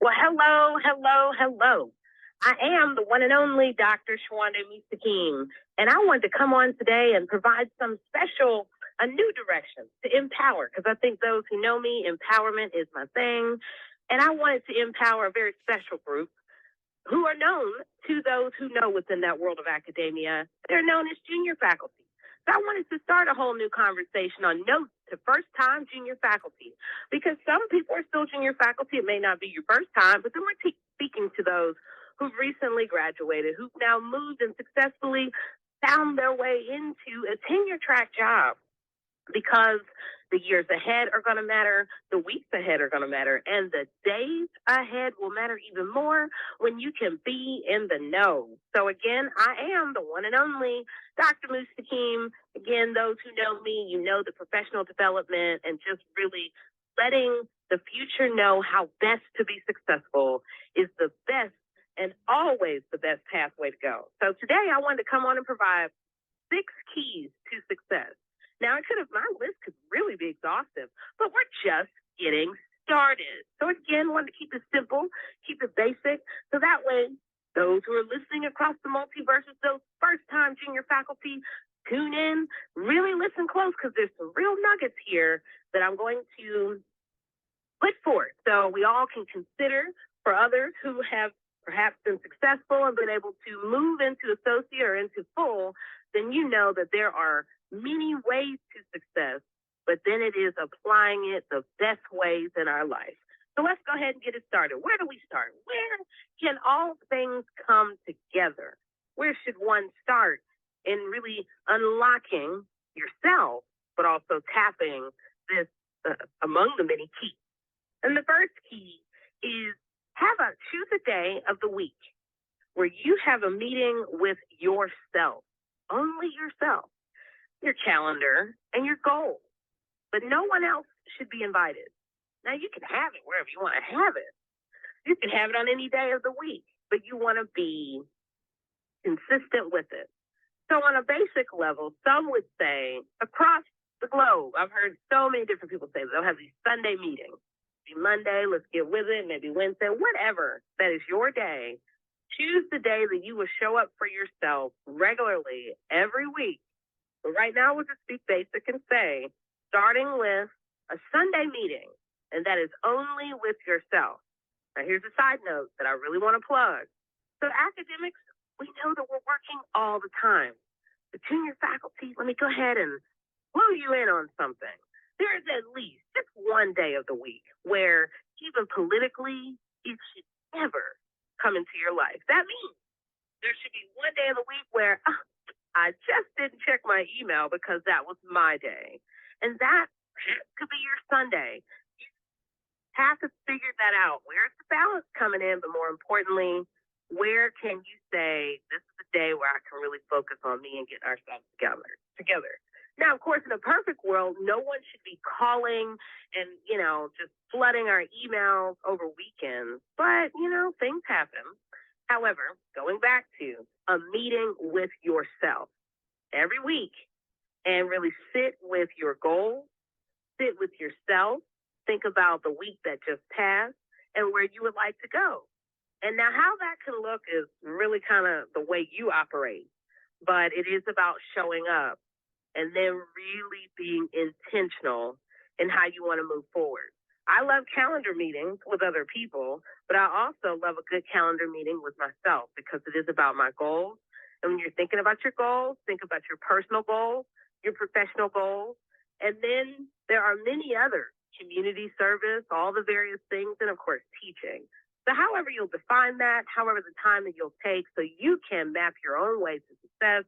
Well, hello, hello, hello. I am the one and only Dr. Sowande Mustakeem, and I wanted to come on today and provide a new direction to empower, because I think those who know me, empowerment is my thing. And I wanted to empower a very special group who are known to those who know within that world of academia. They're known as junior faculty. So I wanted to start a whole new conversation on notes to first time junior faculty, because some people are still junior faculty. It may not be your first time, but then we're speaking to those who've recently graduated, who've now moved and successfully found their way into a tenure track job, because the years ahead are going to matter, the weeks ahead are going to matter, and the days ahead will matter even more when you can be in the know. So again, I am the one and only Dr. Mustakeem. Again, those who know me, you know the professional development and just really letting the future know how best to be successful is the best and always the best pathway to go. So today I wanted to come on and provide 6 keys to success. Now, my list could really be exhaustive, but we're just getting started. So again, wanted to keep it simple, keep it basic, so that way those who are listening across the multiverses, those first-time junior faculty, tune in, really listen close, because there's some real nuggets here that I'm going to put forth, so we all can consider for others who have perhaps been successful and been able to move into associate or into full. Then you know that there are many ways to success, but then it is applying it the best ways in our life. So let's go ahead and get it started. Where do we start? Where can all things come together? Where should one start in really unlocking yourself, but also tapping this among the many keys? And the first key is choose a day of the week where you have a meeting with yourself, only yourself, your calendar, and your goals. But no one else should be invited. Now, you can have it wherever you want to have it. You can have it on any day of the week, but you want to be consistent with it. So on a basic level, some would say across the globe, I've heard so many different people say they'll have these Sunday meetings. Maybe Monday, let's get with it, maybe Wednesday, whatever. That is your day. Choose the day that you will show up for yourself regularly every week. But right now, we'll just be basic and say, starting with a Sunday meeting, and that is only with yourself. Now, here's a side note that I really want to plug. So academics, we know that we're working all the time. The junior faculty, let me go ahead and clue you in on something. There is at least just one day of the week where even politically, it should never come into your life. That means there should be one day of the week where I just didn't check my email because that was my day. And that could be your Sunday. You have to figure that out. Where's the balance coming in? But more importantly, where can you say, this is the day where I can really focus on me and get ourselves together? Now, of course, in a perfect world, no one should be calling and, just flooding our emails over weekends. But, things happen. However, going back to a meeting with yourself every week and really sit with your goals, sit with yourself, think about the week that just passed and where you would like to go. And now how that can look is really kind of the way you operate, but it is about showing up and then really being intentional in how you want to move forward. I love calendar meetings with other people, but I also love a good calendar meeting with myself because it is about my goals. And when you're thinking about your goals, think about your personal goals, your professional goals, and then there are many others, community service, all the various things, and of course, teaching. So however you'll define that, however the time that you'll take so you can map your own way to success,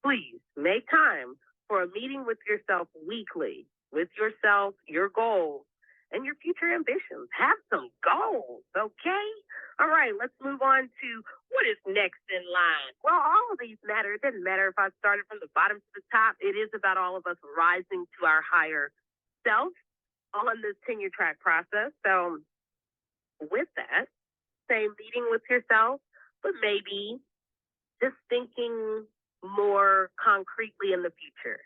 please make time for a meeting with yourself weekly, with yourself, your goals, and your future ambitions. Have some goals, okay? All right, let's move on to what is next in line. Well, all of these matter. It doesn't matter if I started from the bottom to the top. It is about all of us rising to our higher self on this tenure track process. So with that, same meeting with yourself, but maybe just thinking more concretely in the future.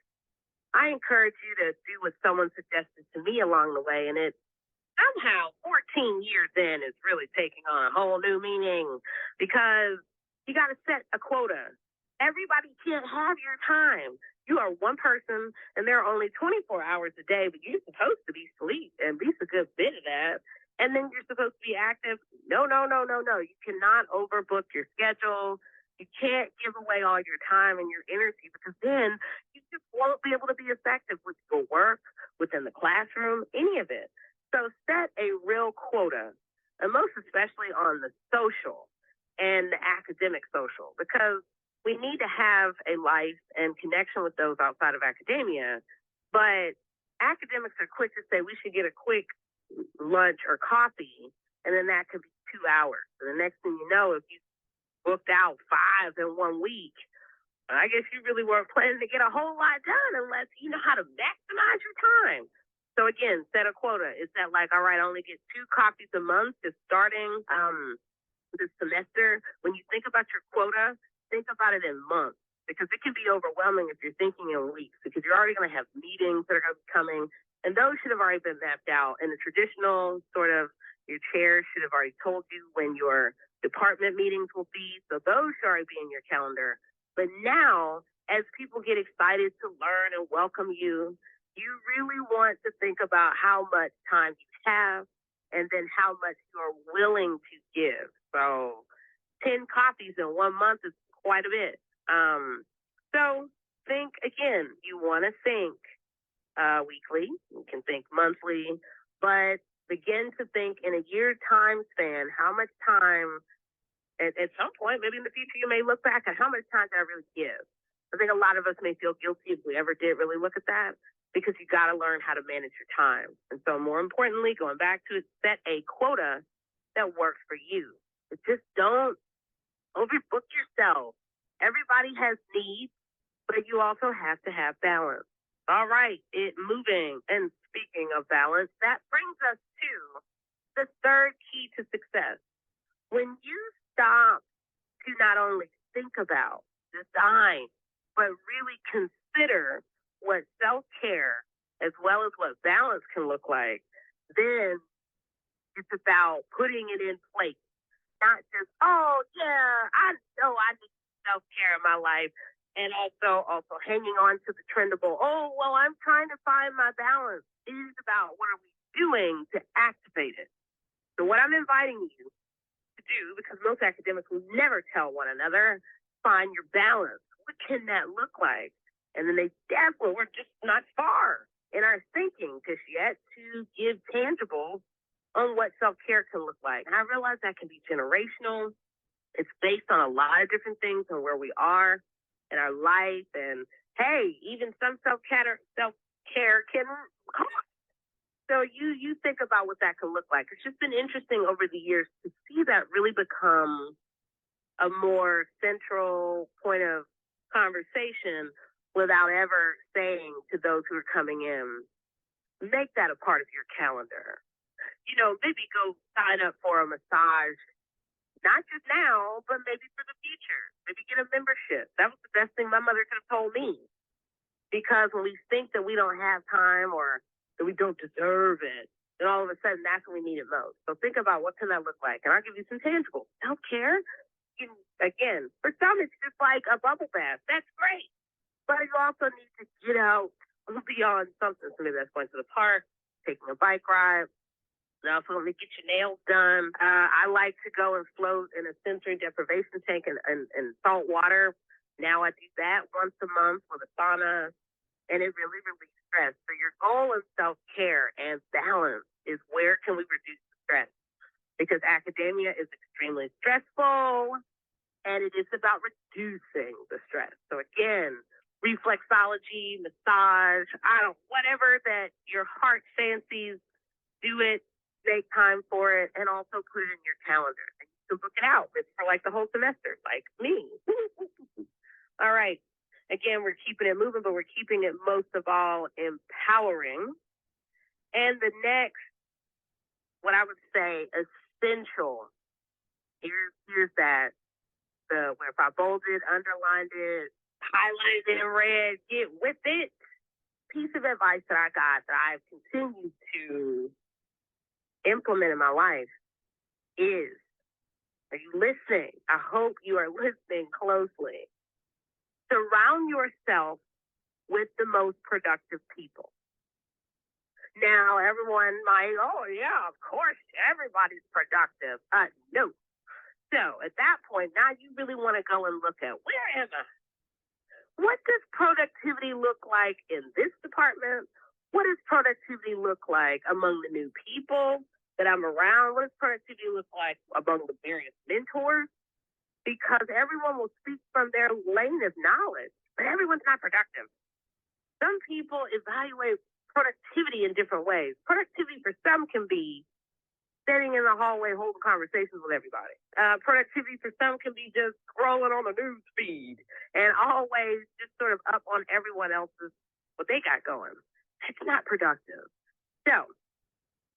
I encourage you to do what someone suggested to me along the way, and it somehow 14 years in is really taking on a whole new meaning because you got to set a quota. Everybody can't have your time. You are one person and there are only 24 hours a day, but you're supposed to be asleep at least a good bit of that. And then you're supposed to be active. No, no, no, no, no. You cannot overbook your schedule. You can't give away all your time and your energy because then you just won't be able to be effective with your work, within the classroom, any of it. So set a real quota, and most especially on the social and the academic social, because we need to have a life and connection with those outside of academia. But academics are quick to say we should get a quick lunch or coffee, and then that could be 2 hours. And the next thing you know, if you booked out 5 in 1 week, I guess you really weren't planning to get a whole lot done unless you know how to maximize your time. So again, set a quota. Is that like, all right, I only get 2 copies a month just starting this semester? When you think about your quota, think about it in months because it can be overwhelming if you're thinking in weeks because you're already going to have meetings that are going to be coming, and those should have already been mapped out. And the traditional sort of your chair should have already told you when your department meetings will be. So those should already be in your calendar. But now, as people get excited to learn and welcome you, you really want to think about how much time you have and then how much you're willing to give. So 10 copies in 1 month is quite a bit. So think again, you want to think weekly, you can think monthly, but begin to think in a year time span, how much time, at some point, maybe in the future, you may look back at how much time did I really give? I think a lot of us may feel guilty if we ever did really look at that because you got to learn how to manage your time. And so more importantly, going back to it, set a quota that works for you. But just don't overbook yourself. Everybody has needs, but you also have to have balance. All right, moving. And speaking of balance, that brings us to the third key to success. When you stop to not only think about, design, but really consider what self-care as well as what balance can look like, then it's about putting it in place. Not just, oh, yeah, I know I need self-care in my life. And also hanging on to the trendable, oh, well, I'm trying to find my balance. It is about what are we doing to activate it. So what I'm inviting you to do, because most academics will never tell one another, find your balance. What can that look like? And then we're just not far in our thinking just yet to give tangible on what self-care can look like. And I realize that can be generational. It's based on a lot of different things and where we are in our life. And hey, even some self-care can cost. So you think about what that can look like. It's just been interesting over the years to see that really become a more central point of conversation without ever saying to those who are coming in, make that a part of your calendar. Maybe go sign up for a massage, not just now, but maybe for the future. Maybe get a membership. That was the best thing my mother could have told me. Because when we think that we don't have time or that we don't deserve it, then all of a sudden that's when we need it most. So think about what can that look like. And I'll give you some tangible. Self-care, again, for some it's just like a bubble bath. That's great. But you also need to get out beyond something. So maybe that's going to the park, taking a bike ride. You also want to get your nails done. I like to go and float in a sensory deprivation tank in salt water. Now I do that once a month with a sauna, and it really relieves stress. So your goal of self-care and balance is where can we reduce the stress? Because academia is extremely stressful, and it is about reducing the stress. So again, reflexology, massage, whatever that your heart fancies, do it. Make time for it, and also put it in your calendar. And you can book it out for like the whole semester, like me. All right. Again, we're keeping it moving, but we're keeping it most of all empowering. And the next, what I would say, essential. Here's that. Where if I bolded, underlined it, highlighted it in red, get with it. Piece of advice that I got that I've continued to implement in my life is, are you listening? I hope you are listening closely. Surround yourself with the most productive people. Now, everyone might, oh, yeah, of course, everybody's productive. No. So at that point, now you really want to go and look at, where am I? What does productivity look like in this department? What does productivity look like among the new people that I'm around? What does productivity look like among the various mentors? Because everyone will speak from their lane of knowledge, but everyone's not productive. Some people evaluate productivity in different ways. Productivity for some can be sitting in the hallway holding conversations with everybody. Productivity for some can be just scrolling on the news feed and always just sort of up on everyone else's, what they got going. That's not productive. So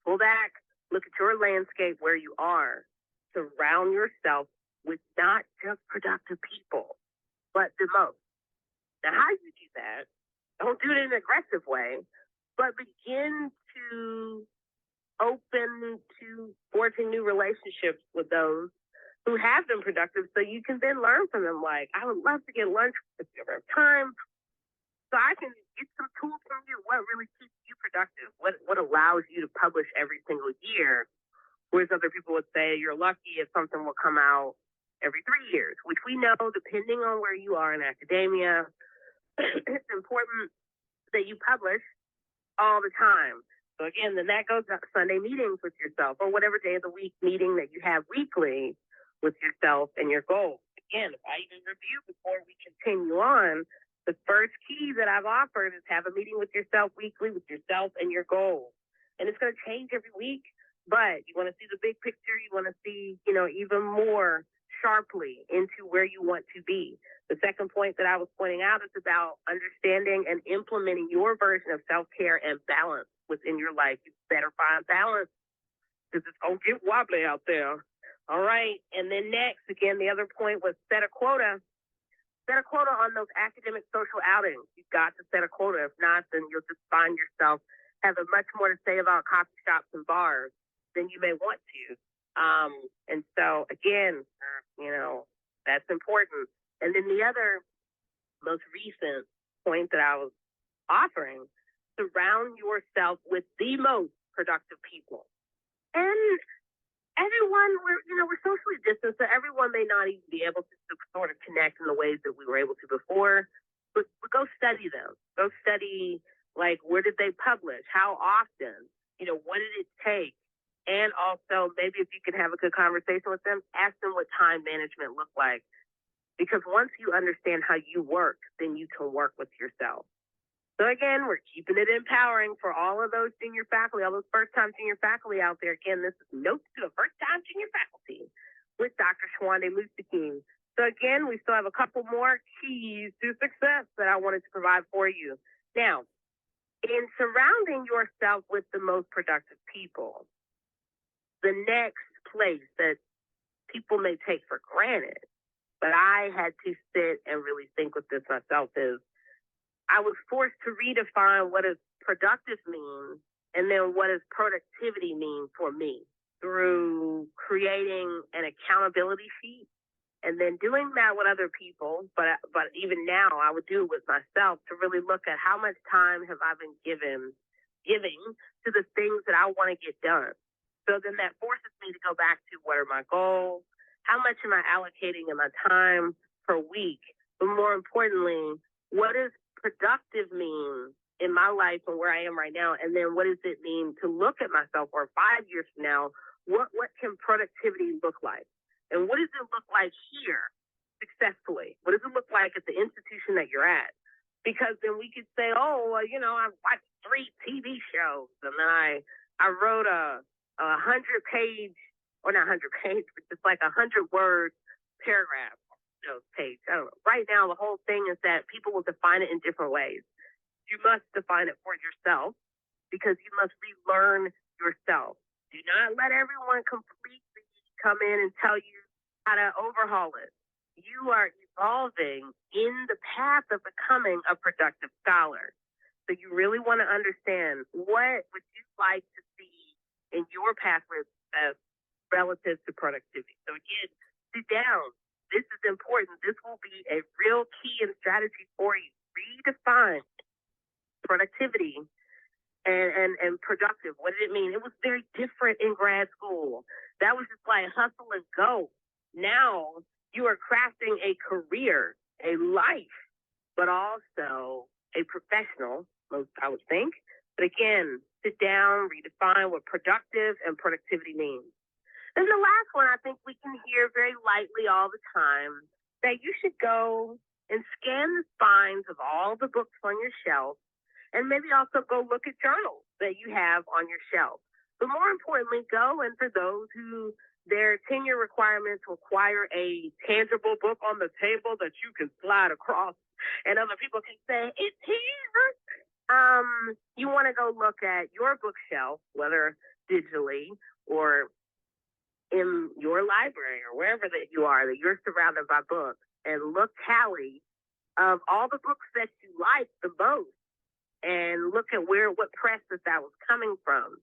pull back, look at your landscape where you are. Surround yourself with not just productive people, but the most. Now, how do you do that? Don't do it in an aggressive way, but begin to open to forging new relationships with those who have been productive so you can then learn from them. Like, I would love to get lunch with you over time so I can get some tools from you. What really keeps you productive? What allows you to publish every single year? Whereas other people would say you're lucky if something will come out every 3 years, which we know, depending on where you are in academia, it's important that you publish all the time. So again, then that goes to Sunday meetings with yourself, or whatever day of the week meeting that you have weekly with yourself and your goals. Again, if I even review before we continue on, the first key that I've offered is have a meeting with yourself weekly, with yourself and your goals. And it's going to change every week, but you want to see the big picture. You want to see, even more sharply into where you want to be. The second point that I was pointing out is about understanding and implementing your version of self-care and balance within your life. You better find balance because it's going to get wobbly out there. All right. And then next, again, the other point was set a quota. Set a quota on those academic social outings. You've got to set a quota. If not, then you'll just find yourself having much more to say about coffee shops and bars than you may want to. And so, again, that's important. And then the other most recent point that I was offering, surround yourself with the most productive people. And everyone, we're socially distanced, so everyone may not even be able to sort of connect in the ways that we were able to before, but go study them. Go study, like, where did they publish? How often? What did it take? And also, maybe if you can have a good conversation with them, ask them what time management looked like. Because once you understand how you work, then you can work with yourself. So again, we're keeping it empowering for all of those senior faculty, all those first-time senior faculty out there. Again, this is Notes to a First-Time Senior Faculty with Dr. Sowande Mustakeem. So again, we still have a couple more keys to success that I wanted to provide for you. Now, in surrounding yourself with the most productive people, the next place that people may take for granted, but I had to sit and really think with this myself, is I was forced to redefine what does productive mean and then what does productivity mean for me through creating an accountability sheet and then doing that with other people. But even now I would do it with myself to really look at how much time have I been giving to the things that I want to get done. So then that forces me to go back to what are my goals? How much am I allocating in my time per week? But more importantly, what does productive mean in my life and where I am right now? And then what does it mean to look at myself, or 5 years from now, what can productivity look like? And what does it look like here successfully? What does it look like at the institution that you're at? Because then we could say, oh, well, I watched 3 TV shows and then I wrote a 100-page, or not 100-page, but just like 100-word paragraph page. I don't know. Right now, the whole thing is that people will define it in different ways. You must define it for yourself because you must relearn yourself. Do not let everyone completely come in and tell you how to overhaul it. You are evolving in the path of becoming a productive scholar. So you really want to understand, what would you like to see in your pathway relative to productivity. So again, sit down. This is important. This will be a real key and strategy for you. Redefine productivity and productive. What did it mean? It was very different in grad school. That was just like hustle and go. Now you are crafting a career, a life, but also a professional, I would think. But again, sit down, redefine what productive and productivity means. And the last one, I think we can hear very lightly all the time, that you should go and scan the spines of all the books on your shelf, and maybe also go look at journals that you have on your shelf. But more importantly, go, and for those who their tenure requirements require a tangible book on the table that you can slide across and other people can say, it's here. You want to go look at your bookshelf, whether digitally or in your library or wherever that you're surrounded by books, and look tally of all the books that you like the most, and look at what press that was coming from.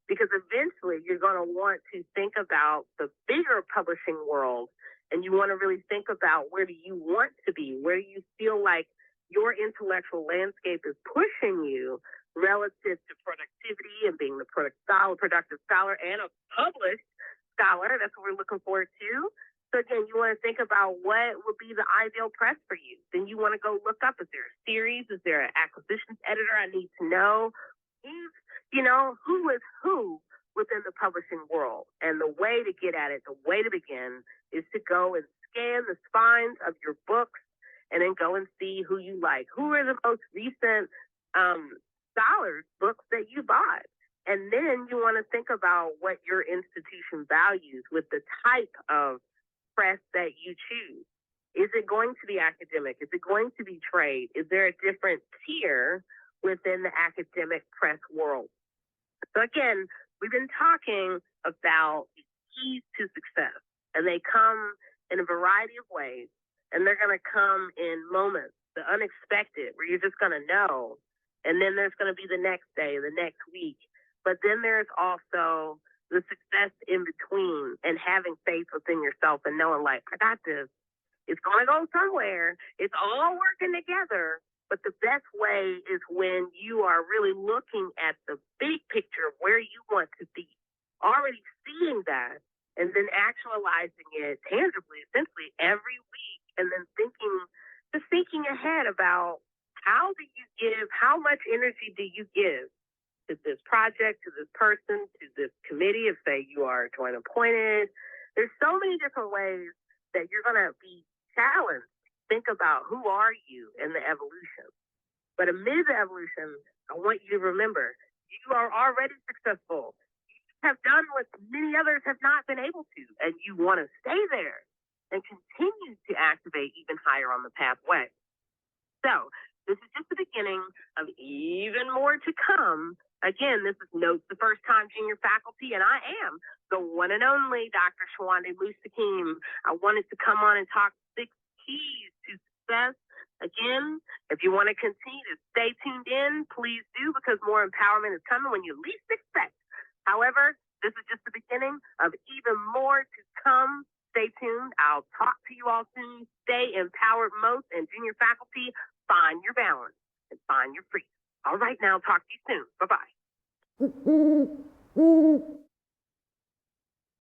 Because eventually you're going to want to think about the bigger publishing world, and you want to really think about where do you want to be? Where do you feel like your intellectual landscape is pushing you relative to productivity and being the productive scholar and a published scholar? That's what we're looking forward to. So again, you want to think about what would be the ideal press for you. Then you want to go look up, is there a series? Is there an acquisitions editor I need to know? Who is who within the publishing world? And the way to get at it, the way to begin, is to go and scan the spines of your books and then go and see who you like. Who are the most recent scholars' books that you bought? And then you want to think about what your institution values with the type of press that you choose. Is it going to be academic? Is it going to be trade? Is there a different tier within the academic press world? So again, we've been talking about the keys to success, and they come in a variety of ways, and they're going to come in moments, the unexpected, where you're just going to know, and then there's going to be the next day, the next week. But then there's also the success in between, and having faith within yourself and knowing, like, I got this. It's going to go somewhere. It's all working together. But the best way is when you are really looking at the big picture of where you want to be, already seeing that, and then actualizing it tangibly, essentially, every week, and then thinking ahead about how do you give, how much energy do you give to this project, to this person, to this committee, if, say, you are joint appointed. There's so many different ways that you're going to be challenged. Think about who are you in the evolution. But amid the evolution, I want you to remember, you are already successful. You have done what many others have not been able to, and you want to stay there and continue to activate even higher on the pathway. So this is just the beginning of even more to come. Again, this is Notes the First Time Junior Faculty, and I am the one and only Dr. Sowande Mustakeem. I wanted to come on and talk 6 keys to success. Again, if you want to continue to stay tuned in, please do, because more empowerment is coming when you least expect. However, this is just the beginning of even more to come. Stay tuned. I'll talk to you all soon. Stay empowered most, and junior faculty, find your balance and find your freedom. All right, now, talk to you soon.